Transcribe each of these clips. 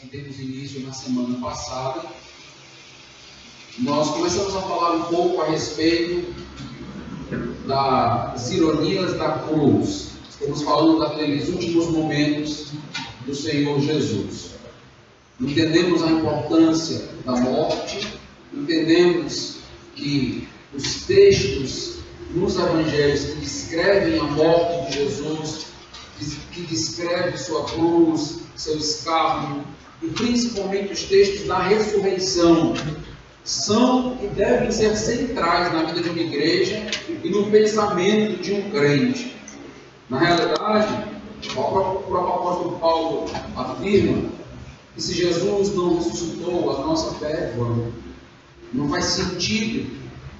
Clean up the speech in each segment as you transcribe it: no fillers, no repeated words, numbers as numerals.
que temos início na semana passada, nós começamos a falar um pouco a respeito das ironias da cruz. Estamos falando daqueles últimos momentos do Senhor Jesus. Entendemos a importância da morte, entendemos que os textos nos evangelhos que descrevem a morte de Jesus, que descreve sua cruz, seu escárnio, e principalmente os textos da ressurreição, são e devem ser centrais na vida de uma igreja e no pensamento de um crente. Na realidade, o próprio apóstolo Paulo afirma que se Jesus não ressuscitou, a nossa fé é vã. Não faz sentido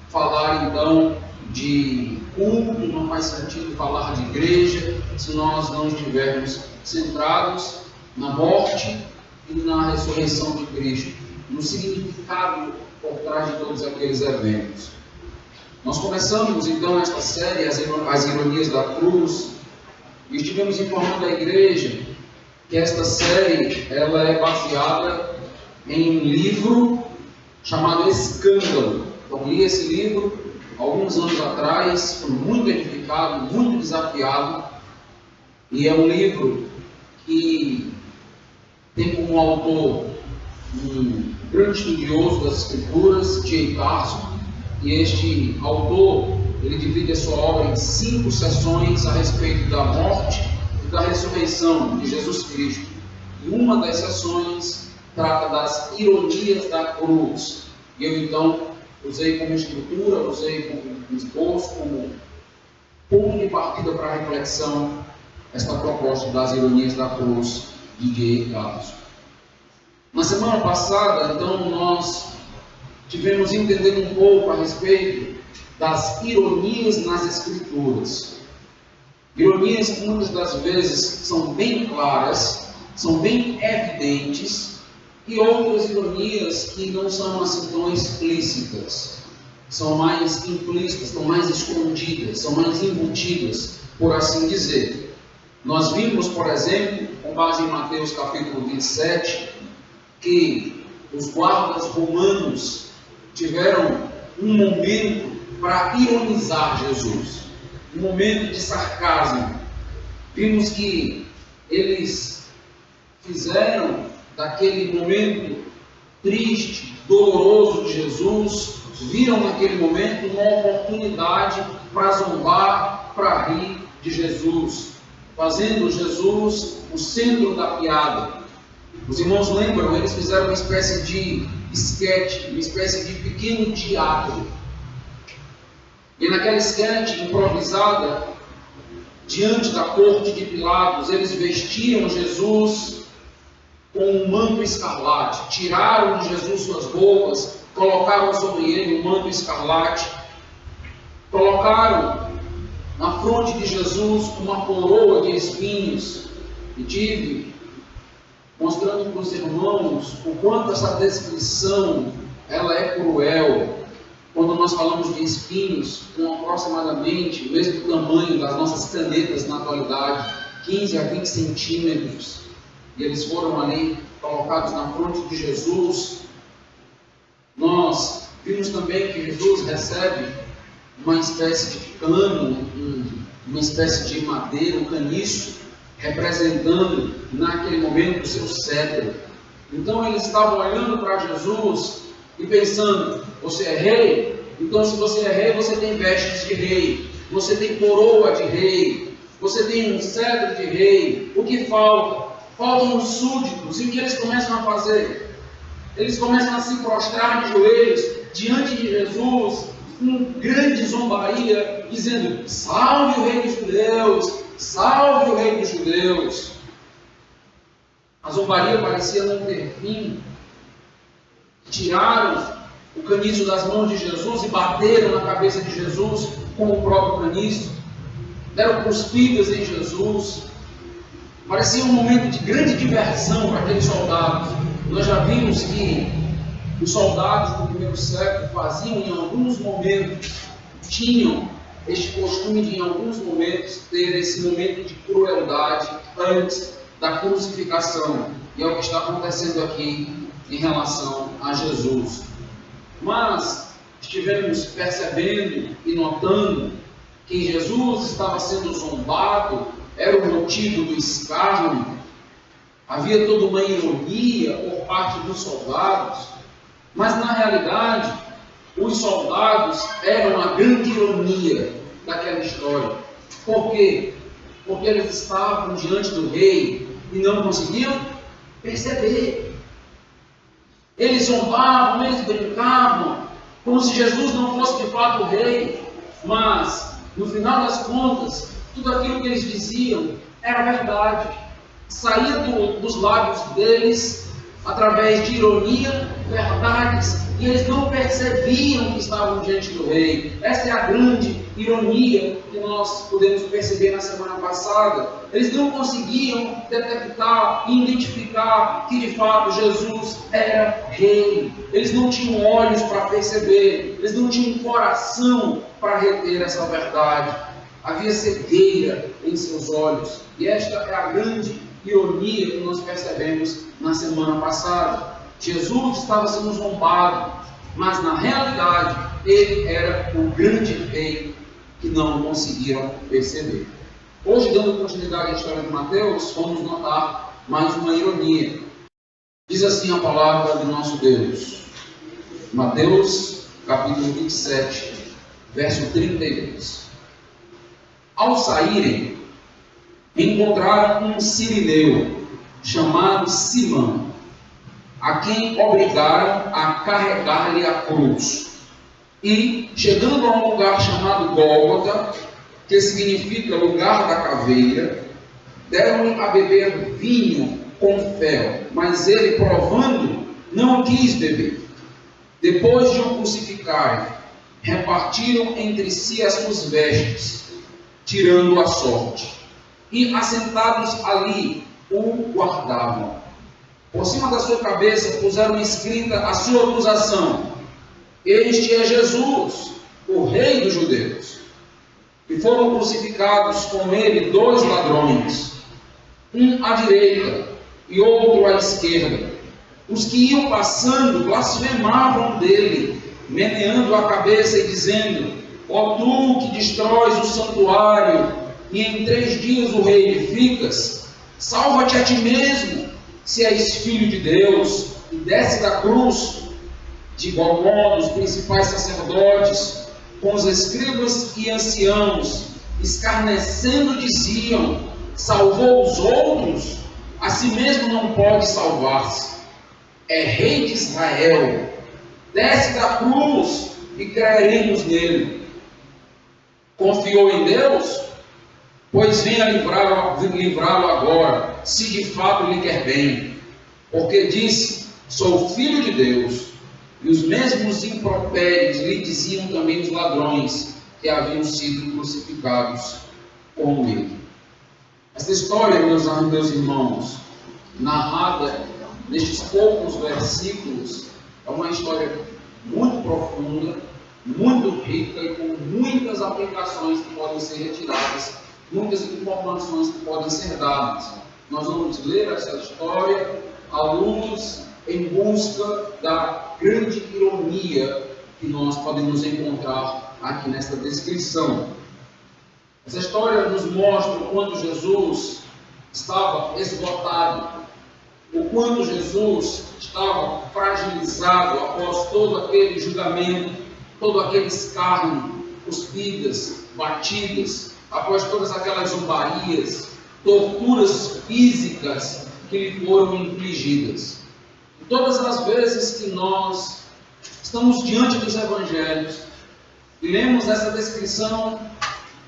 falar então de culto, não faz sentido falar de igreja, se nós não estivermos centrados na morte e na ressurreição de Cristo, no significado por trás de todos aqueles eventos. Nós começamos então esta série, as ironias da cruz, e estivemos informando a igreja que esta série ela é baseada em um livro chamado Escândalo. Eu li esse livro alguns anos atrás, fui muito edificado, muito desafiado, e é um livro que tem como autor um grande estudioso das Escrituras, T.A. Carson, e este autor ele divide a sua obra em 5 sessões a respeito da morte e da ressurreição de Jesus Cristo. E uma das sessões trata das ironias da cruz. E eu então usei como estrutura, usei como esboço, como ponto de partida para a reflexão, esta proposta das ironias da cruz de T.A. Carson. Na semana passada, então, nós tivemos entendendo um pouco a respeito das ironias nas Escrituras. Ironias que muitas das vezes são bem claras, são bem evidentes, e outras ironias que não são assim tão explícitas, são mais implícitas, são mais escondidas, são mais embutidas, por assim dizer. Nós vimos, por exemplo, com base em Mateus capítulo 27, que os guardas romanos tiveram um momento para ironizar Jesus, um momento de sarcasmo. Vimos que eles fizeram daquele momento triste, doloroso de Jesus, viram naquele momento uma oportunidade para zombar, para rir de Jesus, fazendo Jesus o centro da piada. Os irmãos lembram, eles fizeram uma espécie de esquete, uma espécie de pequeno teatro. E naquela esquete improvisada, diante da corte de Pilatos, eles vestiram Jesus com um manto escarlate, tiraram de Jesus suas roupas, colocaram sobre ele um manto escarlate, colocaram na fronte de Jesus uma coroa de espinhos, e tive mostrando para os irmãos o quanto essa descrição ela é cruel. Quando nós falamos de espinhos com aproximadamente o mesmo tamanho das nossas canetas na atualidade, 15 a 20 centímetros, e eles foram ali colocados na fronte de Jesus, nós vimos também que Jesus recebe uma espécie de cano, uma espécie de madeira, um caniço, representando naquele momento o seu cetro. Então eles estavam olhando para Jesus e pensando: você é rei? Então se você é rei, você tem vestes de rei, você tem coroa de rei, você tem um cetro de rei. O que falta? Faltam os súditos. E o que eles começam a fazer? Eles começam a se prostrar de joelhos diante de Jesus, com grande zombaria, dizendo: salve o rei dos judeus, salve o rei dos judeus. A zombaria parecia não ter fim. Tiraram o caniço das mãos de Jesus e bateram na cabeça de Jesus com o próprio caniço. Deram cuspidas em Jesus. Parecia um momento de grande diversão para aqueles soldados. Nós já vimos que os soldados do primeiro século faziam em alguns momentos, tinham este costume de em alguns momentos ter esse momento de crueldade antes da crucificação. E é o que está acontecendo aqui em relação a Jesus. Mas estivemos percebendo e notando que Jesus estava sendo zombado, era o motivo do escárnio. Havia toda uma ironia por parte dos soldados, mas na realidade os soldados eram a grande ironia daquela história. Por quê? Porque eles estavam diante do rei e não conseguiam perceber. Eles zombavam, eles brincavam, como se Jesus não fosse de fato o rei, mas no final das contas, tudo aquilo que eles diziam era verdade. Saía dos lábios deles, através de ironia, verdades, e eles não percebiam que estavam diante do rei. Essa é a grande ironia que nós podemos perceber na semana passada. Eles não conseguiam detectar e identificar que de fato Jesus era rei. Eles não tinham olhos para perceber, eles não tinham coração para reter essa verdade. Havia cegueira em seus olhos, e esta é a grande ironia que nós percebemos na semana passada. Jesus estava sendo zombado, mas na realidade ele era o grande rei que não conseguiram perceber. Hoje, dando continuidade à história de Mateus, vamos notar mais uma ironia. Diz assim a palavra do nosso Deus. Mateus, capítulo 27, verso 32. Ao saírem, encontraram um sirineu, chamado Simão, a quem obrigaram a carregar-lhe a cruz. E, chegando a um lugar chamado Gólgota, que significa lugar da caveira, deram-lhe a beber vinho com fel, mas ele, provando, não quis beber. Depois de o crucificarem, repartiram entre si as suas vestes, tirando a sorte, e assentados ali o guardavam. Por cima da sua cabeça puseram escrita a sua acusação: Este é Jesus, o Rei dos Judeus. E foram crucificados com ele 2 ladrões, um à direita e outro à esquerda. Os que iam passando blasfemavam dele, meneando a cabeça e dizendo: Ó tu que destróis o santuário e em 3 dias o reedificas, salva-te a ti mesmo, se és filho de Deus, e desce da cruz. De igual modo, os principais sacerdotes, com os escribas e anciãos, escarnecendo, diziam: salvou os outros, a si mesmo não pode salvar-se. É rei de Israel, desce da cruz e creremos nele. Confiou em Deus? Pois venha livrá-lo agora, se de fato lhe quer bem. Porque disse: sou filho de Deus. E os mesmos impropérios lhe diziam também os ladrões que haviam sido crucificados com ele. Essa história, meus irmãos, narrada nestes poucos versículos, é uma história muito profunda, muito rica e com muitas aplicações que podem ser retiradas, muitas informações que podem ser dadas. Nós vamos ler essa história à luz, em busca da grande ironia que nós podemos encontrar aqui nesta descrição. Essa história nos mostra o quanto Jesus estava esgotado, o quanto Jesus estava fragilizado após todo aquele julgamento, todo aquele escárnio, cuspidas, batidas, após todas aquelas zombarias, torturas físicas que lhe foram infligidas. Todas as vezes que nós estamos diante dos evangelhos e lemos essa descrição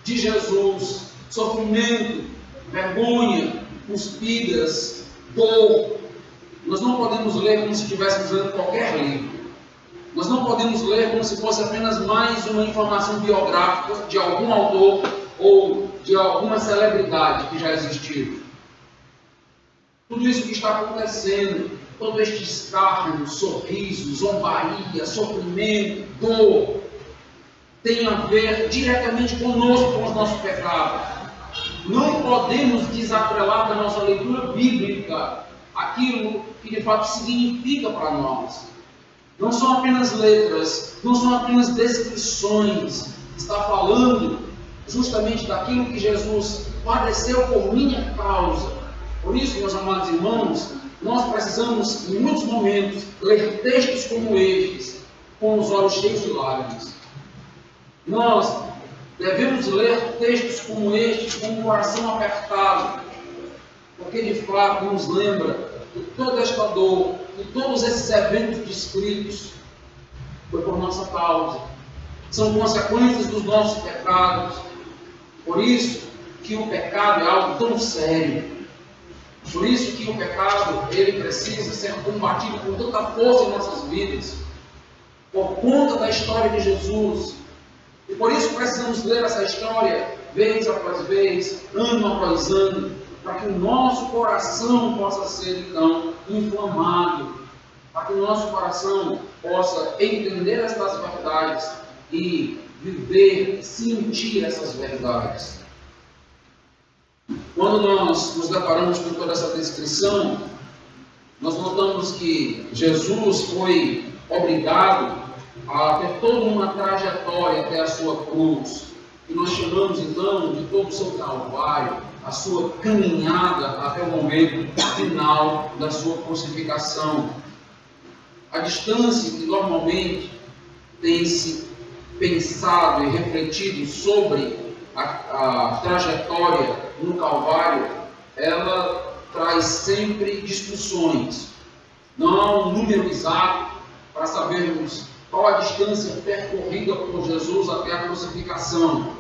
de Jesus, sofrimento, vergonha, cuspidas, dor, nós não podemos ler como se estivéssemos lendo qualquer livro. Nós não podemos ler como se fosse apenas mais uma informação biográfica de algum autor ou de alguma celebridade que já existiu. Tudo isso que está acontecendo, todo este escárnio, sorriso, zombaria, sofrimento, dor, tem a ver diretamente conosco, com os nossos pecados. Não podemos desatrelar da nossa leitura bíblica aquilo que de fato significa para nós. Não são apenas letras, não são apenas descrições. Está falando justamente daquilo que Jesus padeceu por minha causa. Por isso, meus amados irmãos, nós precisamos, em muitos momentos, ler textos como estes, com os olhos cheios de lágrimas. Nós devemos ler textos como estes com o coração apertado, porque de fato nos lembra que toda esta dor, que todos esses eventos descritos, foi por nossa causa. São consequências dos nossos pecados. Por isso que o pecado é algo tão sério. Por isso que o pecado, ele precisa ser combatido com tanta força em nossas vidas, por conta da história de Jesus. E por isso precisamos ler essa história vez após vez, ano após ano, para que o nosso coração possa ser então inflamado, para que o nosso coração possa entender estas verdades e viver, sentir essas verdades. Quando nós nos deparamos com toda essa descrição, nós notamos que Jesus foi obrigado a ter toda uma trajetória até a sua cruz, que nós chamamos então de todo o seu calvário, a sua caminhada até o momento final da sua crucificação. A distância que normalmente tem se pensado e refletido sobre a trajetória no Calvário, ela traz sempre discussões. Não há um número exato para sabermos qual a distância percorrida por Jesus até a crucificação,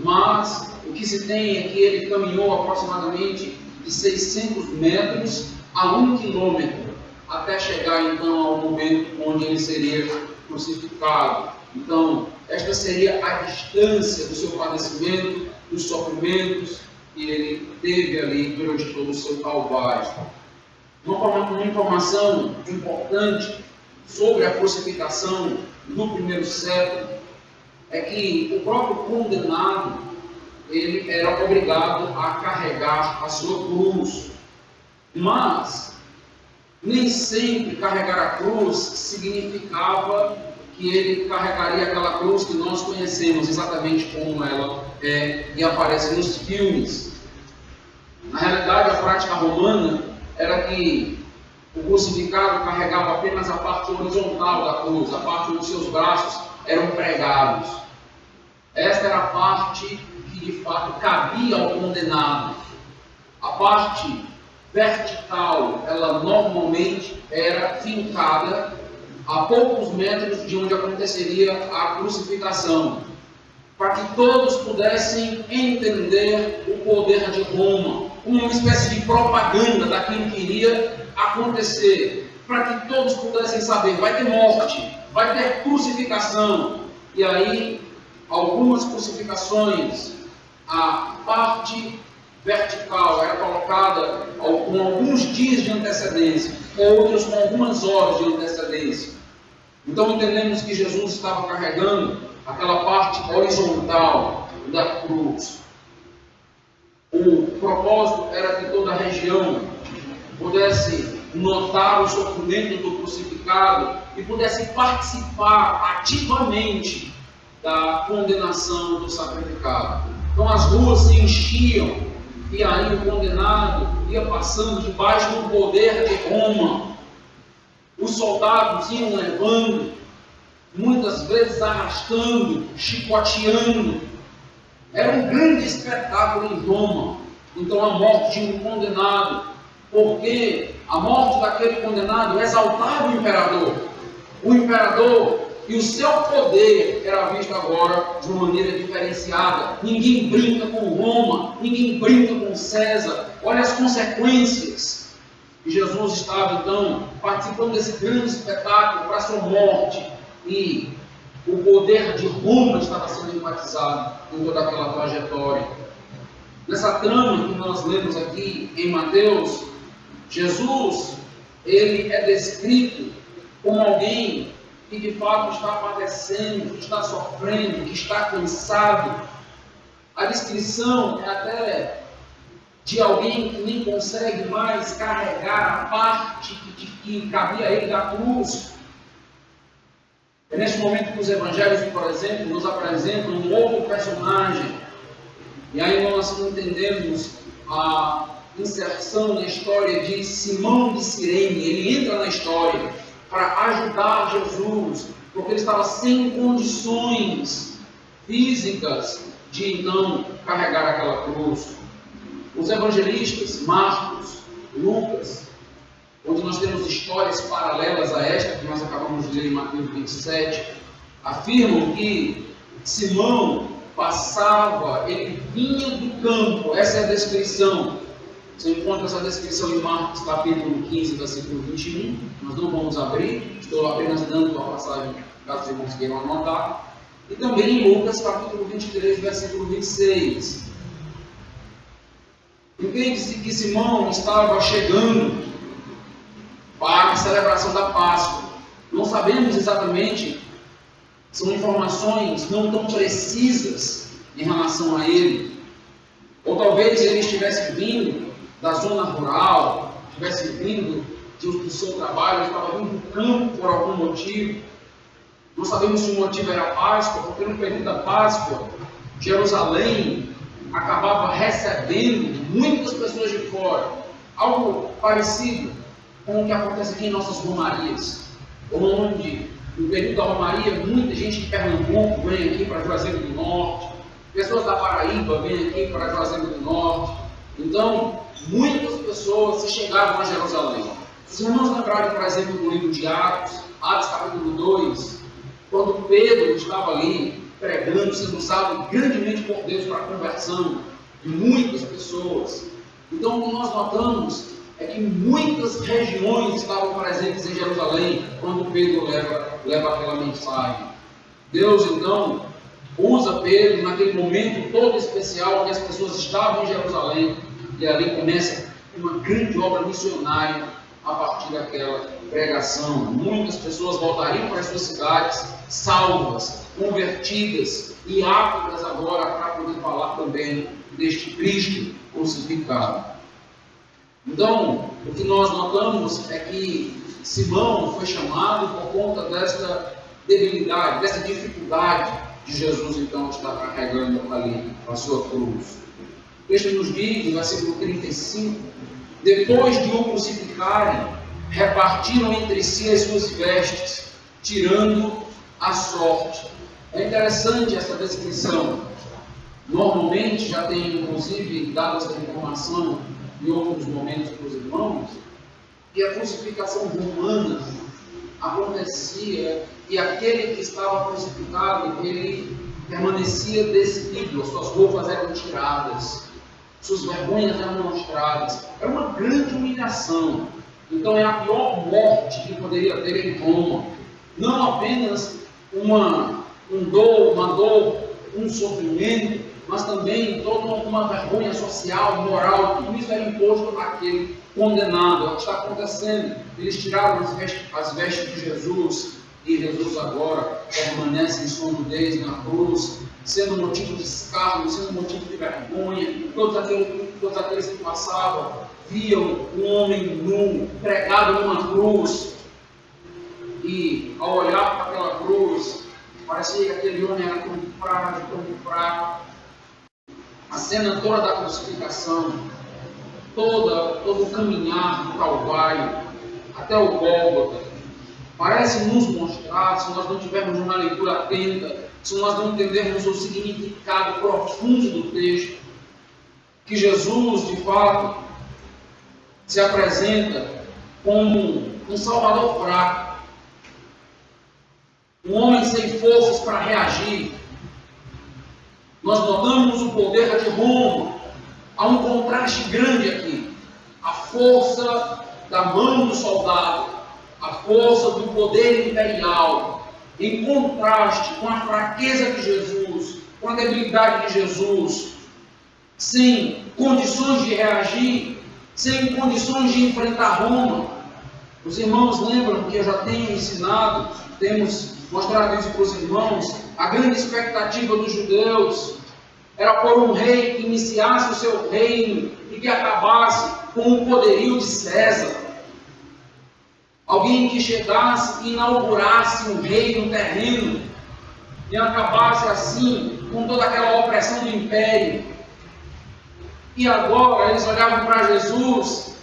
mas o que se tem é que ele caminhou aproximadamente de 600 metros a 1 quilômetro, até chegar então ao momento onde ele seria crucificado. Então, esta seria a distância do seu padecimento, dos sofrimentos que ele teve ali durante todo o seu calvário. Uma informação importante sobre a crucificação no primeiro século é que o próprio condenado ele era obrigado a carregar a sua cruz, mas nem sempre carregar a cruz significava que ele carregaria aquela cruz que nós conhecemos exatamente como ela é e aparece nos filmes. Na realidade, a prática romana era que o crucificado carregava apenas a parte horizontal da cruz, a parte onde seus braços eram pregados. Esta era a parte que de fato cabia ao condenado. A parte vertical, ela normalmente era fincada a poucos metros de onde aconteceria a crucificação, para que todos pudessem entender o poder de Roma, uma espécie de propaganda daquilo que iria acontecer, para que todos pudessem saber, vai ter morte, vai ter crucificação. E aí, algumas crucificações, a parte vertical era colocada com alguns dias de antecedência, outros com algumas horas de antecedência. Então entendemos que Jesus estava carregando aquela parte horizontal da cruz. O propósito era que toda a região pudesse notar o sofrimento do crucificado e pudesse participar ativamente da condenação do sacrificado. Então as ruas se enchiam e aí o condenado ia passando debaixo do poder de Roma. Os soldados iam levando, muitas vezes arrastando, chicoteando. Era um grande espetáculo em Roma. Então a morte de um condenado, porque a morte daquele condenado exaltava o imperador. O imperador e o seu poder era visto agora de uma maneira diferenciada. Ninguém brinca com Roma, ninguém brinca com César. Olha as consequências. E Jesus estava então participando desse grande espetáculo para a sua morte. E o poder de Roma estava sendo enfatizado em toda aquela trajetória. Nessa trama que nós lemos aqui em Mateus, Jesus, ele é descrito como alguém que de fato está padecendo, que está sofrendo, que está cansado. A descrição é até de alguém que nem consegue mais carregar a parte que cabia a ele da cruz. É nesse momento que os evangelhos, por exemplo, nos apresentam um outro personagem. E aí nós entendemos a inserção na história de Simão de Cirene. Ele entra na história para ajudar Jesus, porque ele estava sem condições físicas de então carregar aquela cruz. Os evangelistas, Marcos, Lucas, onde nós temos histórias paralelas a esta que nós acabamos de ler em Mateus 27, afirmam que Simão passava, ele vinha do campo. Essa é a descrição. Você encontra essa descrição em Marcos capítulo 15, versículo 21. Nós não vamos abrir, estou apenas dando a passagem, caso os irmãos queiram anotar. E também em Lucas capítulo 23, versículo 26. Entende-se que Simão estava chegando para a celebração da Páscoa. Não sabemos exatamente, são informações não tão precisas em relação a ele. Ou talvez ele estivesse vindo da zona rural, estivesse vindo do seu trabalho, estava vindo do campo por algum motivo. Não sabemos se o motivo era a Páscoa, porque no período da Páscoa, Jerusalém acabava recebendo muitas pessoas de fora. Algo parecido com o que acontece aqui em nossas romarias, onde no período da romaria muita gente de Pernambuco vem aqui para Juazeiro do Norte, pessoas da Paraíba vêm aqui para Juazeiro do Norte. Então, muitas pessoas se chegavam a Jerusalém. Se os irmãos lembrarem, por exemplo, do livro de Atos capítulo 2, quando Pedro estava ali pregando, sendo usado grandemente por Deus para a conversão de muitas pessoas. Então, o que nós notamos é que muitas regiões estavam presentes em Jerusalém quando Pedro leva aquela mensagem. Deus, então, usa Pedro naquele momento todo especial que as pessoas estavam em Jerusalém, e ali começa uma grande obra missionária a partir daquela pregação. Muitas pessoas voltariam para as suas cidades salvas, convertidas e aptas agora para poder falar também deste Cristo crucificado. Então, o que nós notamos é que Simão foi chamado por conta desta debilidade, dessa dificuldade de Jesus então estar carregando ali a sua cruz. O texto nos diz, no versículo 35, depois de o crucificarem, repartiram entre si as suas vestes, tirando a sorte. É interessante essa descrição. Normalmente, já tem inclusive dado essa informação em outros momentos para os irmãos, que a crucificação romana acontecia e aquele que estava crucificado, ele permanecia despido, as suas roupas eram tiradas, suas vergonhas eram mostradas. Era uma grande humilhação. Então é a pior morte que poderia ter em Roma. Não apenas uma dor, um sofrimento, mas também toda uma vergonha social, moral. Tudo isso era imposto àquele condenado. É o que está acontecendo. Eles tiraram as vestes de Jesus, e Jesus agora permanece em sua nudez na cruz, sendo motivo de escárnio, sendo motivo de vergonha. Todos aqueles que passavam viam um homem nu, pregado numa cruz, e ao olhar para aquela cruz, parecia que aquele homem era tão frágil, tão fraco. A cena toda da crucificação, todo o caminhar do Calvário até o Gólgota, parece nos mostrar, se nós não tivermos uma leitura atenta, se nós não entendermos o significado profundo do texto, que Jesus, de fato, se apresenta como um Salvador fraco, um homem sem forças para reagir. Nós notamos o poder de Roma. Há um contraste grande aqui. A força da mão do soldado, a força do poder imperial, em contraste com a fraqueza de Jesus, com a debilidade de Jesus, sem condições de reagir, sem condições de enfrentar Roma. Os irmãos lembram que eu já tenho ensinado, temos mostrado isso para os irmãos, a grande expectativa dos judeus era por um rei que iniciasse o seu reino e que acabasse com o poderio de César. Alguém que chegasse e inaugurasse um reino terreno e acabasse assim com toda aquela opressão do império. E agora eles olhavam para Jesus.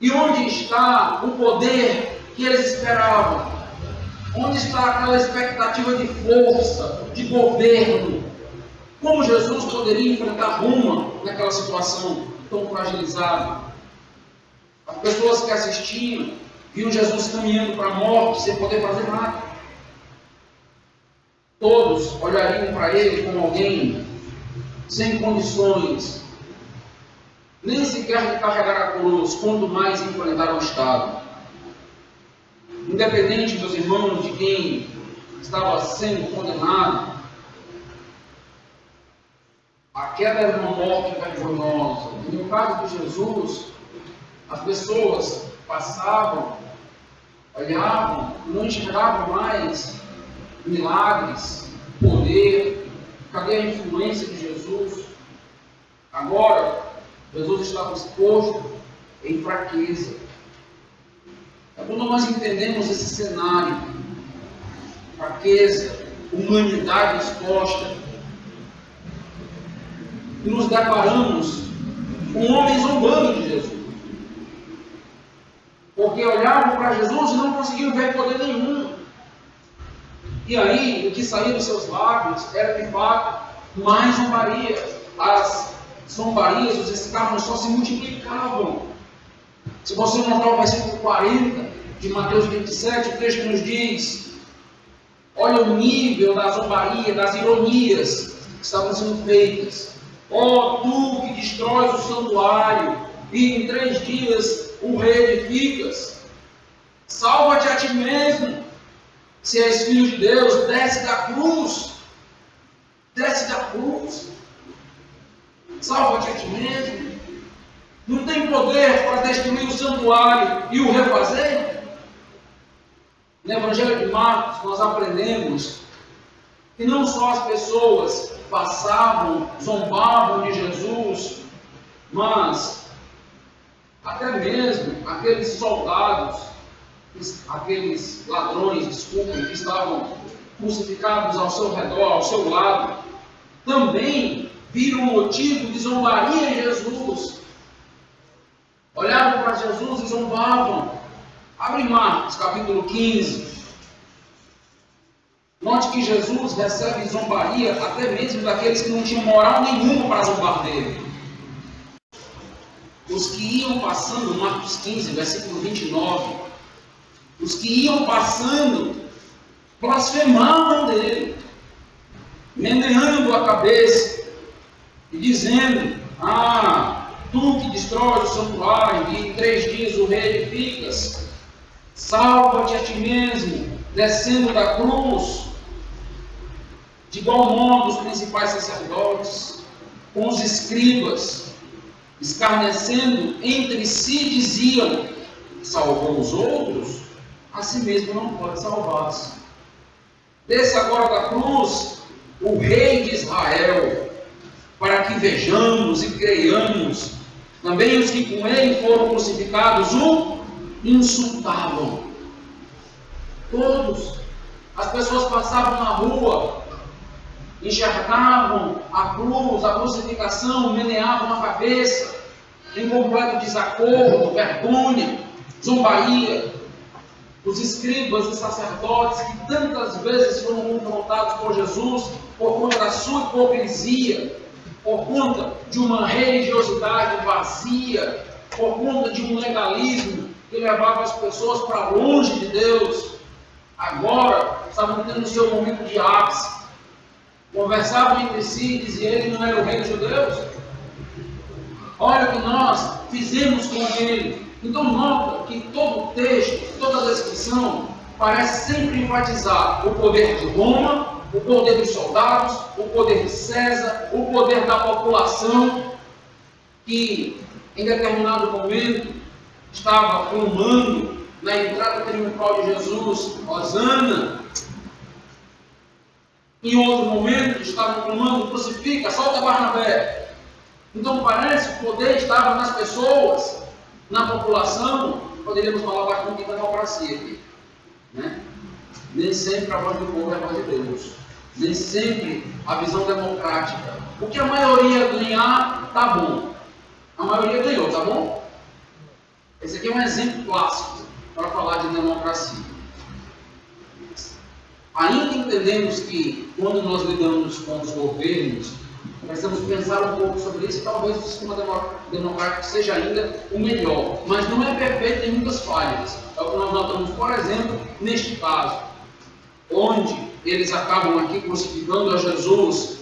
E onde está o poder que eles esperavam? Onde está aquela expectativa de força, de governo? Como Jesus poderia enfrentar Roma naquela situação tão fragilizada? As pessoas que assistiam viam Jesus caminhando para a morte sem poder fazer nada. Todos olhariam para ele como alguém sem condições, nem sequer de carregar a cruz, quanto mais enfrentar o Estado. Independente, meus irmãos, de quem estava sendo condenado, a queda era uma morte vergonhosa. No caso de Jesus, as pessoas passavam, olhavam, não enxergavam mais milagres, poder. Cadê a influência de Jesus? Agora, Jesus estava exposto em fraqueza. É quando nós entendemos esse cenário, fraqueza, humanidade exposta, e nos deparamos com um homem zombando de Jesus. Porque olhavam para Jesus e não conseguiam ver poder nenhum. E aí, o que saía dos seus lábios era de fato mais zombaria. As zombarias, os escárnios só se multiplicavam. Se você notar o versículo 40 de Mateus 27, o texto nos diz: olha o nível da zombaria, das ironias que estavam sendo feitas. Ó, tu que destróis o santuário e em 3 dias o reedificas, salva-te a ti mesmo. Se és filho de Deus, desce da cruz. Desce da cruz. Salva-te a ti mesmo. Não tem poder para destruir o santuário e o refazer? No Evangelho de Marcos, nós aprendemos que não só as pessoas passavam, zombavam de Jesus, mas até mesmo aqueles soldados, aqueles ladrões, desculpem, que estavam crucificados ao seu redor, ao seu lado, também viram motivo de zombaria em Jesus. Olhavam para Jesus e zombavam. Abre Marcos, capítulo 15. Note que Jesus recebe zombaria até mesmo daqueles que não tinham moral nenhuma para zombar dele. Os que iam passando, Marcos 15, versículo 29, os que iam passando blasfemavam dele, meneando a cabeça e dizendo: ah, tu que destróis o santuário e em 3 dias o reedificas, salva-te a ti mesmo, descendo da cruz. De igual modo, os principais sacerdotes, com os escribas, escarnecendo entre si, diziam: salvou os outros, a si mesmo não pode salvar-se. Desça agora da cruz o Rei de Israel, para que vejamos e creiamos. Também os que com ele foram crucificados o insultavam. Todos. As pessoas passavam na rua, enxergavam a cruz, a crucificação, meneavam a cabeça, em completo desacordo, vergonha, zombaria. Os escribas e sacerdotes que tantas vezes foram confrontados por Jesus por conta da sua hipocrisia, por conta de uma religiosidade vazia, por conta de um legalismo que levava as pessoas para longe de Deus, agora estavam tendo o seu momento de ápice. Conversavam entre si e diziam: ele não era o rei dos judeus? Olha o que nós fizemos com ele. Então nota que todo o texto, toda a descrição, parece sempre enfatizar o poder de Roma, o poder dos soldados, o poder de César, o poder da população, que em determinado momento estava clamando na entrada triunfal de Jesus: Hosana. Em outro momento, estavam clamando: crucifica, solta Barnabé. Então parece que o poder estava nas pessoas, na população. Poderíamos falar bastante de democracia aqui, né? Nem sempre a voz do povo é a voz de Deus. Nem sempre a visão democrática. O que a maioria ganhar, tá bom. A maioria ganhou, tá bom? Esse aqui é um exemplo clássico para falar de democracia. Ainda entendemos que, quando nós lidamos com os governos, precisamos pensar um pouco sobre isso. Talvez o sistema democrático seja ainda o melhor, mas não é perfeito, tem muitas falhas. É o que nós notamos, por exemplo, neste caso, onde eles acabam aqui crucificando a Jesus.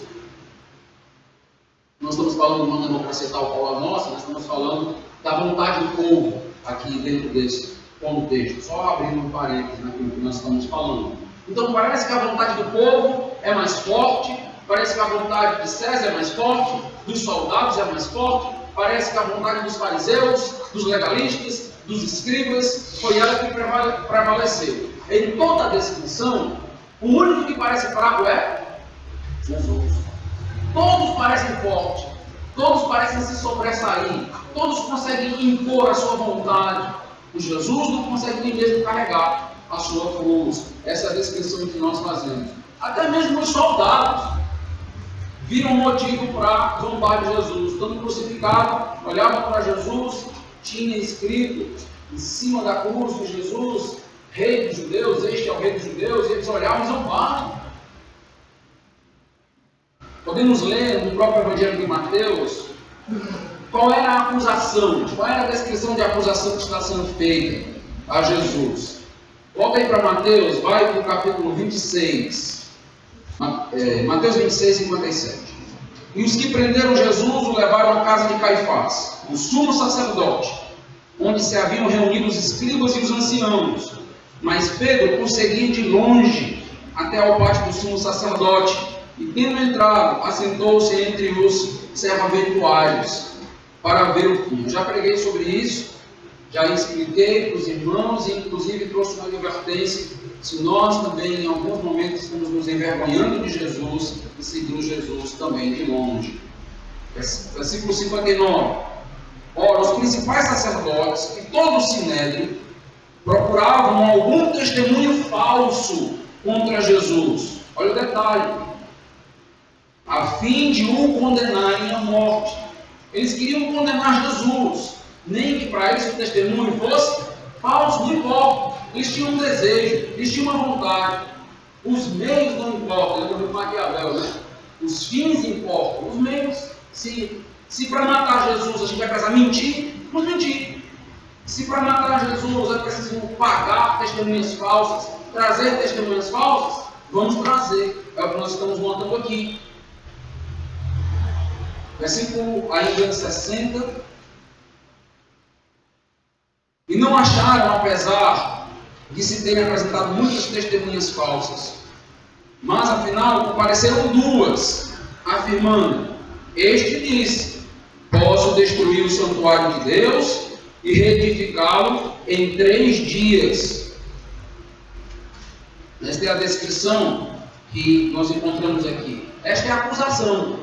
Nós estamos falando de uma democracia tal qual a nossa, nós estamos falando da vontade do povo aqui dentro desse contexto. Só abrindo um parênteses naquilo que nós estamos falando. Então parece que a vontade do povo é mais forte, parece que a vontade de César é mais forte, dos soldados é mais forte, parece que a vontade dos fariseus, dos legalistas, dos escribas, foi ela que prevaleceu. Em toda a descrição, o único que parece fraco é Jesus. Todos parecem fortes, todos parecem se sobressair, todos conseguem impor a sua vontade. O Jesus não consegue nem mesmo carregar a sua cruz. Essa é a descrição que nós fazemos. Até mesmo os soldados viram motivo para zombar de Jesus. Estando crucificado, olhavam para Jesus, tinha escrito em cima da cruz de Jesus: Rei dos Judeus, este é o Rei dos Judeus, e eles olhavam e zombavam. Podemos ler no próprio Evangelho de Mateus qual era a acusação, qual era a descrição de acusação que está sendo feita a Jesus. Volta aí para Mateus, vai para o capítulo 26, Mateus 26, 57. E os que prenderam Jesus o levaram à casa de Caifás, o sumo sacerdote, onde se haviam reunido os escribas e os anciãos. Mas Pedro prosseguia de longe até ao pátio do sumo sacerdote, e tendo entrado, assentou-se entre os servamentuários para ver o fim. Já preguei sobre isso, já expliquei para os irmãos e inclusive trouxe uma advertência: se nós também em alguns momentos estamos nos envergonhando de Jesus e seguindo Jesus também de longe. Versículo 59. Ora, os principais sacerdotes e todo o sinédrio procuravam algum testemunho falso contra Jesus. Olha o detalhe: a fim de o condenarem à morte. Eles queriam condenar Jesus, nem que para eles o testemunho fosse falso, não importa. Eles tinham um desejo, eles tinham uma vontade. Os meios não importam, lembra do Maquiavel, né? Os fins importam, os meios. Se para matar Jesus a gente vai precisar mentir, vamos mentir. Se para matar Jesus é preciso pagar testemunhas falsas, trazer testemunhas falsas, vamos trazer. É o que nós estamos montando aqui. Versículo ainda 60. E não acharam, apesar de se terem apresentado muitas testemunhas falsas, mas afinal compareceram duas, afirmando: este disse: posso destruir o santuário de Deus e reedificá-lo em 3 dias. Esta é a descrição que nós encontramos aqui. Esta é a acusação.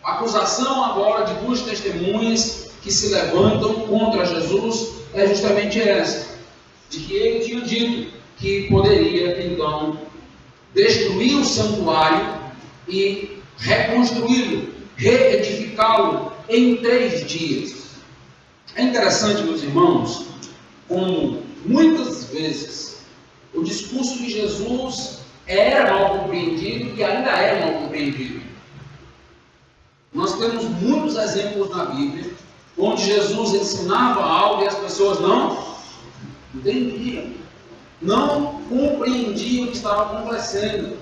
A acusação agora de 2 testemunhas que se levantam contra Jesus é justamente essa: de que ele tinha dito que poderia então destruir o santuário e reconstruí-lo, reedificá-lo em 3 dias. É interessante, meus irmãos, como muitas vezes o discurso de Jesus era mal compreendido e ainda é mal compreendido. Nós temos muitos exemplos na Bíblia onde Jesus ensinava algo e as pessoas não entendiam, não compreendiam o que estava acontecendo.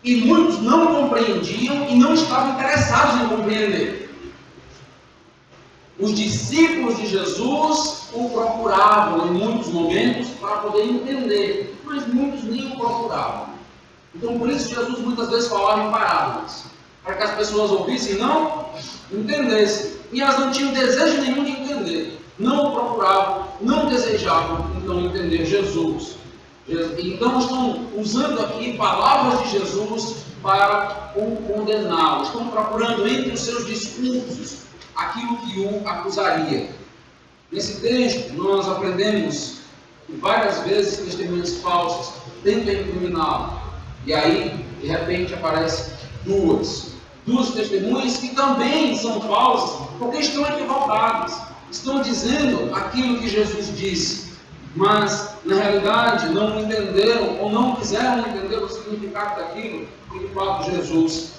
E muitos não compreendiam e não estavam interessados em compreender. Os discípulos de Jesus o procuravam em muitos momentos para poder entender, mas muitos nem o procuravam. Então por isso Jesus muitas vezes falava em parábolas, para que as pessoas ouvissem e não entendessem. E elas não tinham desejo nenhum de entender, não o procuravam, não desejavam então entender Jesus. Então estão usando aqui palavras de Jesus para o condená-lo. Estão procurando entre os seus discursos aquilo que o acusaria. Nesse texto nós aprendemos que várias vezes testemunhas falsas tentam incriminá-lo. E aí, de repente, aparecem duas testemunhas que também são falsas, porque estão equivocadas. Estão dizendo aquilo que Jesus disse, mas na realidade não entenderam ou não quiseram entender o significado daquilo que de fato Jesus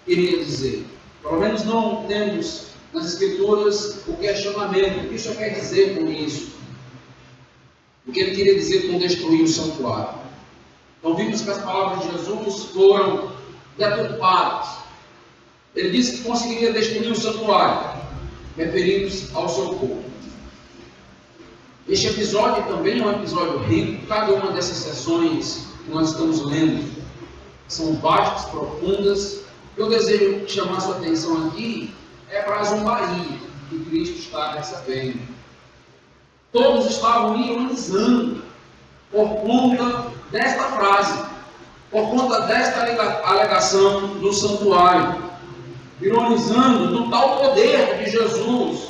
queria dizer. Pelo menos não temos nas Escrituras o questionamento: o que isso quer dizer com isso? O que ele queria dizer com destruir o santuário? Então vimos que as palavras de Jesus foram deturpadas. Ele disse que conseguiria destruir o santuário, referindo-se ao seu povo. Este episódio também é um episódio rico. Cada uma dessas sessões que nós estamos lendo são vastas, profundas. Eu desejo chamar sua atenção aqui para a zombaria que Cristo está recebendo. Todos estavam ironizando por conta desta frase, por conta desta alegação do santuário, ironizando do tal poder de Jesus,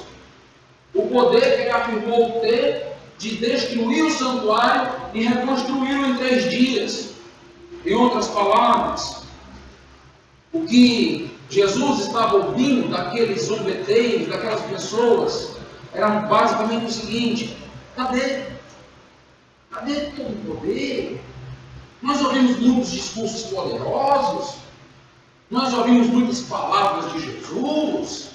o poder que ele afirmou ter de destruir o santuário e reconstruí-lo em 3 dias. Em outras palavras, o que Jesus estava ouvindo daqueles zombeteiros, daquelas pessoas, era basicamente o seguinte: cadê todo o poder? Nós ouvimos muitos discursos poderosos, nós ouvimos muitas palavras de Jesus,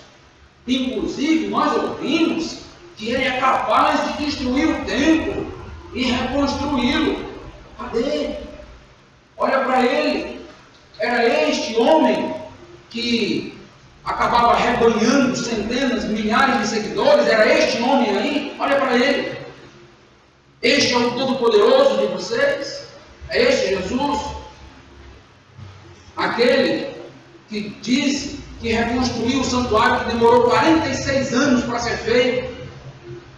inclusive nós ouvimos que ele é capaz de destruir o templo e reconstruí-lo. Cadê? Olha para ele. Era este homem que acabava rebanhando centenas, milhares de seguidores. Era este homem aí. Olha para ele. Este é o Todo-Poderoso de vocês? É este Jesus? Aquele que disse que reconstruiu o santuário, que demorou 46 anos para ser feito.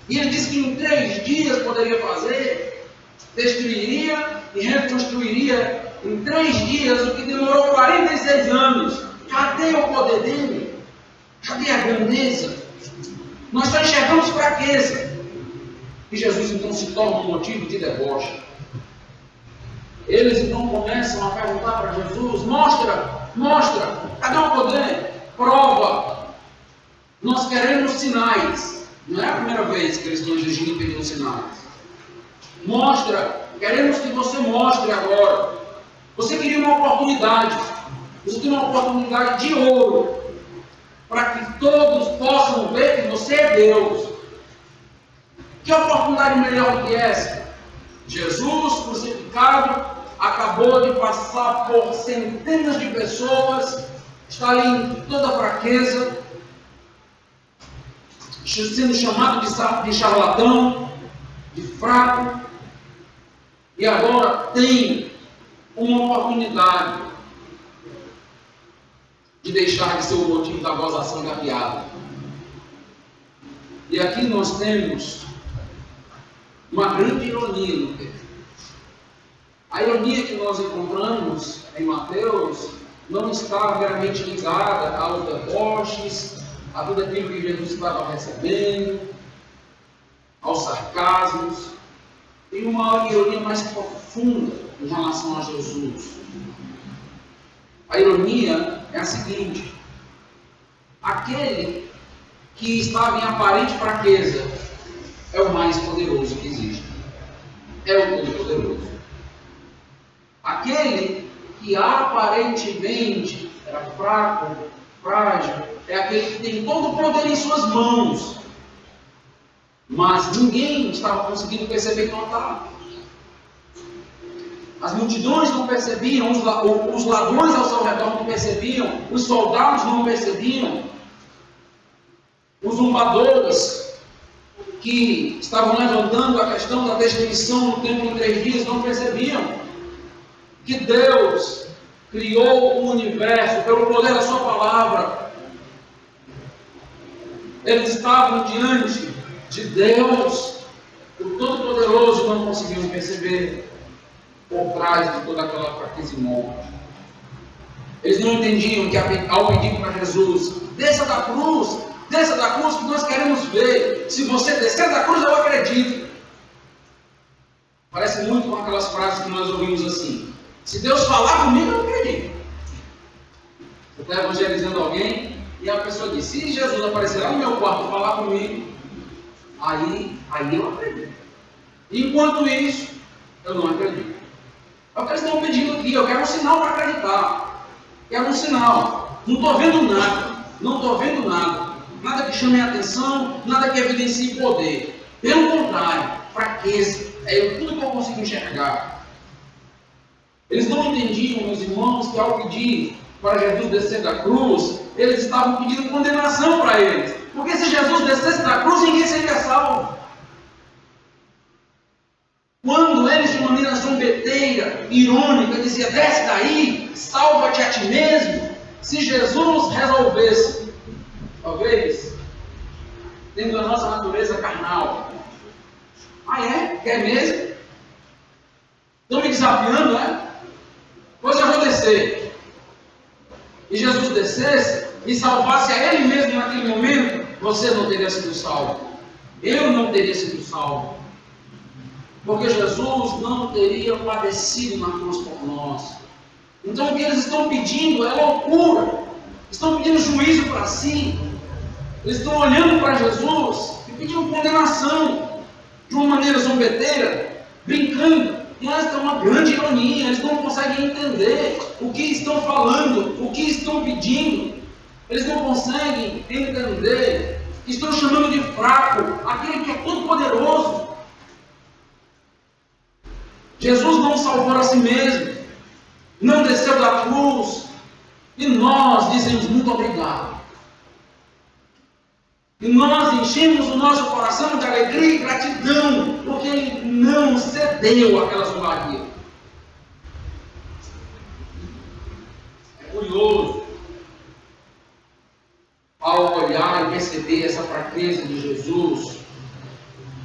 E ele disse que em 3 dias poderia fazer. Destruiria e reconstruiria em 3 dias o que demorou 46 anos. Cadê o poder dele? Cadê a grandeza? Nós só enxergamos fraqueza. E Jesus então se torna um motivo de deboche. Eles então começam a perguntar para Jesus: mostra, cadê o poder? Prova. Nós queremos sinais. Não é a primeira vez que eles estão exigindo e pedindo sinais. Mostra, queremos que você mostre agora. Você queria uma oportunidade. Você tem uma oportunidade de ouro para que todos possam ver que você é Deus. Que oportunidade melhor do que essa? Jesus crucificado acabou de passar por centenas de pessoas, está ali em toda a fraqueza, sendo chamado de charlatão, de fraco, e agora tem uma oportunidade de deixar de ser o motivo da gozação da piada. E aqui nós temos uma grande ironia no texto. A ironia que nós encontramos em Mateus não está meramente ligada aos deboches, a tudo aquilo que Jesus estava recebendo, aos sarcasmos. Tem uma ironia mais profunda em relação a Jesus. A ironia é a seguinte: aquele que estava em aparente fraqueza é o mais poderoso que existe. É o Todo-Poderoso. Aquele que aparentemente era fraco, frágil, é aquele que tem todo o poder em suas mãos. Mas ninguém estava conseguindo perceber que não estava. As multidões não percebiam, os ladrões ao seu redor não percebiam, os soldados não percebiam, os zombadores que estavam levantando a questão da destruição do templo em 3 dias não percebiam que Deus criou o universo pelo poder da sua palavra. Eles estavam diante de Deus, o Todo-Poderoso, não conseguiam perceber. por trás de toda aquela fraqueza e morte. Eles não entendiam que ao pedir para Jesus, desça da cruz que nós queremos ver. Se você descer da cruz, eu acredito. Parece muito com aquelas frases que nós ouvimos assim: se Deus falar comigo, eu acredito. Eu estou evangelizando alguém e a pessoa diz: se Jesus aparecer lá no meu quarto e falar comigo, aí eu acredito. Enquanto isso, eu não acredito. É o que eles estão pedindo aqui. Eu quero um sinal para acreditar. Quero um sinal. Não estou vendo nada. Não estou vendo nada. Nada que chame a atenção, nada que evidencie poder. Pelo contrário, fraqueza. É tudo que eu consigo enxergar. Eles não entendiam, meus irmãos, que ao pedir para Jesus descer da cruz, eles estavam pedindo condenação para eles. Porque se Jesus descesse da cruz, ninguém seria salvo. Quando eles, de maneira zombeteira, irônica, diziam: desce daí, salva-te a ti mesmo. Se Jesus resolvesse, talvez, tendo a nossa natureza carnal: ah, é? Quer mesmo? Estão me desafiando, né? Pois eu vou descer. E Jesus descesse e salvasse a Ele mesmo naquele momento, você não teria sido salvo. Eu não teria sido salvo. Porque Jesus não teria padecido na cruz por nós. Então o que eles estão pedindo é loucura. Estão pedindo juízo para si. Eles estão olhando para Jesus e pedindo condenação. De uma maneira zombeteira, brincando. E esta é uma grande ironia. Eles não conseguem entender o que estão falando, o que estão pedindo. Eles não conseguem entender que estão chamando de fraco aquele que é todo poderoso. Jesus não salvou a si mesmo, não desceu da cruz, e nós dizemos muito obrigado. E nós enchemos o nosso coração de alegria e gratidão, porque Ele não cedeu àquela zombaria. É curioso, ao olhar e perceber essa fraqueza de Jesus,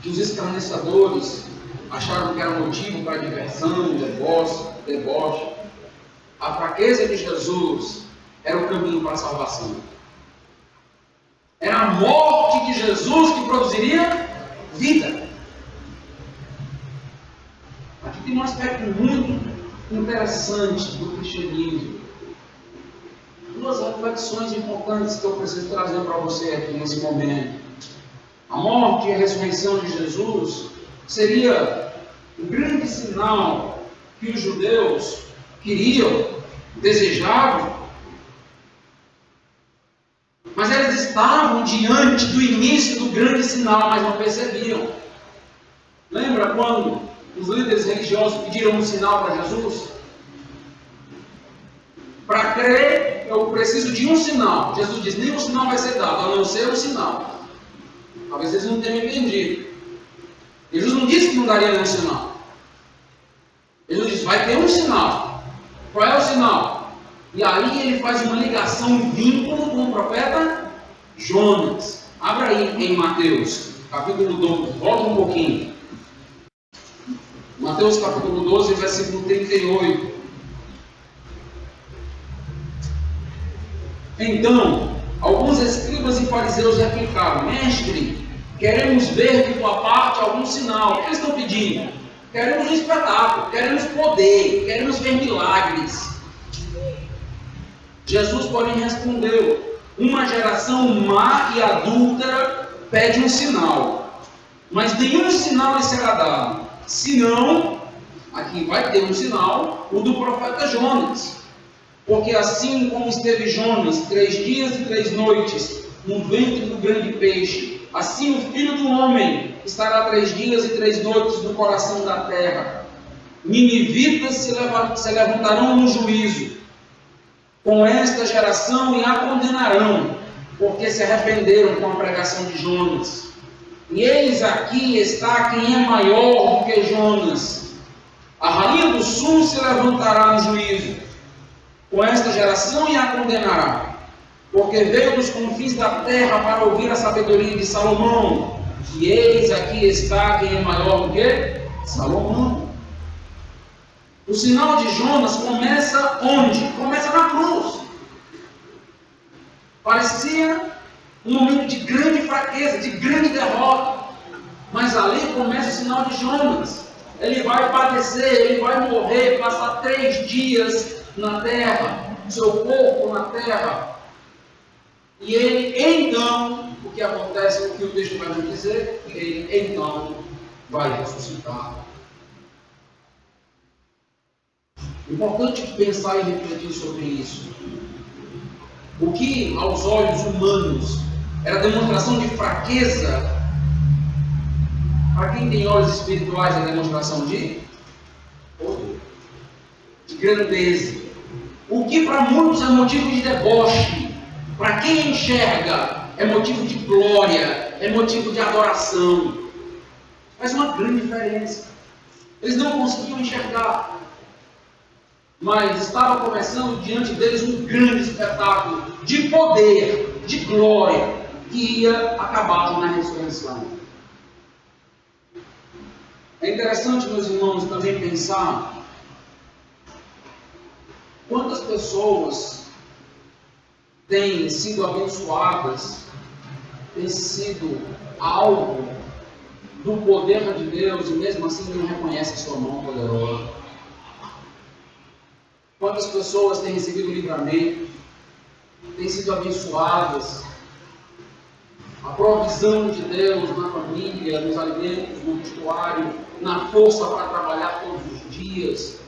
que os escarnecedores acharam que era motivo para diversão, deboche. A fraqueza de Jesus era o caminho para a salvação. Era a morte de Jesus que produziria vida. Aqui tem um aspecto muito interessante do cristianismo. Duas reflexões importantes que eu preciso trazer para você aqui nesse momento. A morte e a ressurreição de Jesus seria o grande sinal que os judeus queriam, desejavam, mas eles estavam diante do início do grande sinal, mas não percebiam. Lembra quando os líderes religiosos pediram um sinal para Jesus? Para crer, eu preciso de um sinal. Jesus diz: nenhum sinal vai ser dado, a não ser um sinal. Talvez eles não tenham entendido. Jesus não disse que não daria nenhum sinal. Jesus disse: vai ter um sinal. Qual é o sinal? E aí ele faz uma ligação, um vínculo com o profeta Jonas. Abra aí em Mateus, capítulo 12, volta um pouquinho. Mateus capítulo 12, versículo 38. Então, alguns escribas e fariseus replicaram: mestre, queremos ver de tua parte algum sinal. O que eles estão pedindo? Queremos um espetáculo, queremos poder, queremos ver milagres. Jesus, porém, respondeu: uma geração má e adúltera pede um sinal, mas nenhum sinal lhe será dado, senão, aqui vai ter um sinal, o do profeta Jonas. Porque assim como esteve Jonas 3 dias e 3 noites no ventre do grande peixe, assim o Filho do Homem estará 3 dias e 3 noites no coração da terra. Ninivitas se levantarão no juízo com esta geração e a condenarão, porque se arrependeram com a pregação de Jonas. E eis aqui está quem é maior do que Jonas. A rainha do sul se levantará no juízo com esta geração e a condenará, porque veio dos confins da terra para ouvir a sabedoria de Salomão. E eis aqui está quem é maior do que Salomão. O sinal de Jonas começa onde? Começa na cruz. Parecia um momento de grande fraqueza, de grande derrota. Mas ali começa o sinal de Jonas. Ele vai padecer, ele vai morrer, passar 3 dias na terra, seu corpo na terra. E ele então, o que acontece, o que o texto vai nos dizer, ele então vai ressuscitar. Importante pensar e refletir sobre isso. O que aos olhos humanos era demonstração de fraqueza, para quem tem olhos espirituais é demonstração de poder, de grandeza. O que para muitos é motivo de deboche, para quem enxerga é motivo de glória, é motivo de adoração. Faz uma grande diferença. Eles não conseguiam enxergar, mas estava começando diante deles um grande espetáculo de poder, de glória, que ia acabar na ressurreição. É interessante, meus irmãos, também pensar quantas pessoas têm sido abençoadas, têm sido alvo do poder de Deus e mesmo assim não reconhecem sua mão poderosa. Quantas pessoas têm recebido livramento, têm sido abençoadas, a provisão de Deus na família, nos alimentos, no vestuário, na força para trabalhar todos os dias.